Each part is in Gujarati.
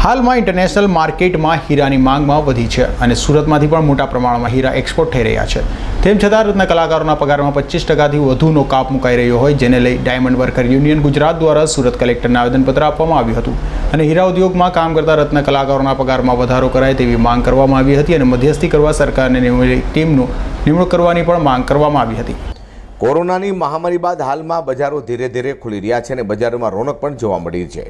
હાલમાં ઇન્ટરનેશનલ માર્કેટમાં હીરાની માંગમાં વધી છે અને સુરતમાંથી પણ મોટા પ્રમાણમાં હીરા એક્સપોર્ટ થઈ રહ્યા છે। તેમ છતાં રત્ન કલાકારોના પગારમાં 25%થી વધુનો કાપ મુકાઈ રહ્યો હોય, જેને લઈ ડાયમંડ વર્કર યુનિયન ગુજરાત દ્વારા સુરત કલેક્ટરને આવેદનપત્ર આપવામાં આવ્યું હતું અને હીરા ઉદ્યોગમાં કામ કરતા રત્ન કલાકારોના પગારમાં વધારો કરાય તેવી માંગ કરવામાં આવી હતી અને મધ્યસ્થી કરવા સરકારને ટીમનું નિમણૂક કરવાની પણ માંગ કરવામાં આવી હતી। કોરોનાની મહામારી બાદ હાલમાં બજારો ધીરે ધીરે ખુલી રહ્યા છે અને બજારોમાં રોનક પણ જોવા મળી છે।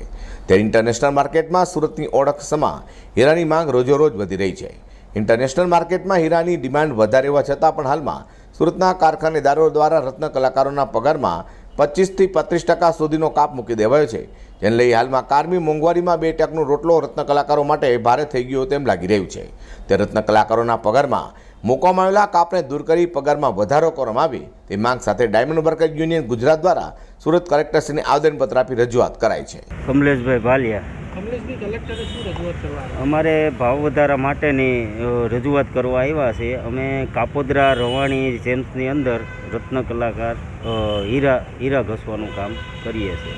ત્યારે ઇન્ટરનેશનલ માર્કેટમાં સુરતની ઓળખ સમા હીરાની માંગ રોજેરોજ વધી રહી છે। ઇન્ટરનેશનલ માર્કેટમાં હીરાની ડિમાન્ડ વધારે હોવા છતાં પણ હાલમાં સુરતના કારખાનેદારો દ્વારા રત્ન કલાકારોના પગારમાં 25થી 35% સુધીનો કાપ મૂકી દેવાયો છે, જેને લઈ હાલમાં કારમી મોંઘવારીમાં 2 ટકનો રોટલો રત્ન કલાકારો માટે ભારે થઈ ગયો તેમ લાગી રહ્યું છે। તે રત્ન કલાકારોના પગારમાં મૂકવામાં આવેલા કાપને દૂર કરી પગારમાં વધારો કરવામાં આવે તે માંગ સાથે ડાયમંડ વર્કર યુનિયન ગુજરાત દ્વારા સુરત કલેક્ટરશ્રીને આવેદનપત્ર આપી રજૂઆત કરાઈ છે। કમલેશભાઈ ભાલિયા, કમલેશભાઈ, કલેક્ટરે શું રજૂઆત કરવા? અમારે ભાવ વધારા માટેની રજૂઆત કરવા આવ્યા છે। અમે કાપોદ્રા રવાણી જેમ્સની અંદર રત્ન કલાકાર હીરા ઘસવાનું કામ કરીએ છીએ।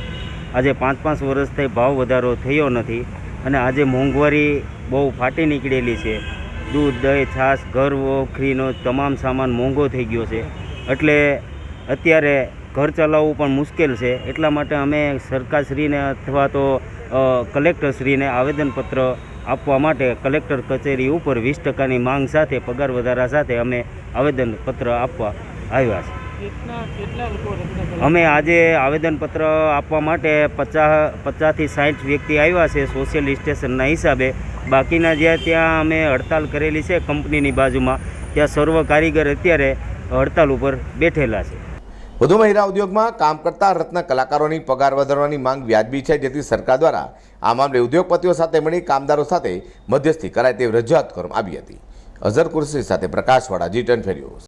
આજે 5-5 વર્ષથી ભાવ વધારો થયો નથી અને આજે મોંઘવારી બહુ ફાટી નીકળેલી છે। દૂધ, દહીં, છાશ, ઘર વખરીનો તમામ સામાન મોંઘો થઈ ગયો છે, એટલે અત્યારે ઘર ચલાવવું પણ મુશ્કેલ છે। એટલા માટે અમે સરકારશ્રીને અથવા તો કલેક્ટરશ્રીને આવેદનપત્ર આપવા માટે કલેક્ટર કચેરી ઉપર 20%ની માંગ સાથે પગાર વધારા સાથે અમે આવેદનપત્ર આપવા આવ્યા છે। અમે આજે આવેદનપત્ર આપવા માટે 50થી 60 વ્યક્તિ આવ્યા છે સોશિયલ સ્ટેશનના હિસાબે। બાકીના જ્યાં ત્યાં અમે હડતાલ કરેલી છે કંપનીની બાજુમાં, ત્યાં સર્વ કારીગર અત્યારે હડતાલ ઉપર બેઠેલા છે। વધુમાં હીરા ઉદ્યોગમાં કામ કરતા રત્ન કલાકારોની પગાર વધારવાની માંગ વ્યાજબી છે, જેથી સરકાર દ્વારા આ મામલે ઉદ્યોગપતિઓ સાથે મળી કામદારો સાથે મધ્યસ્થી કરાય તેવી રજૂઆત કરવામાં આવી હતી। અઝર કુરશી સાથે પ્રકાશવાળા, G10 ન્યૂઝ।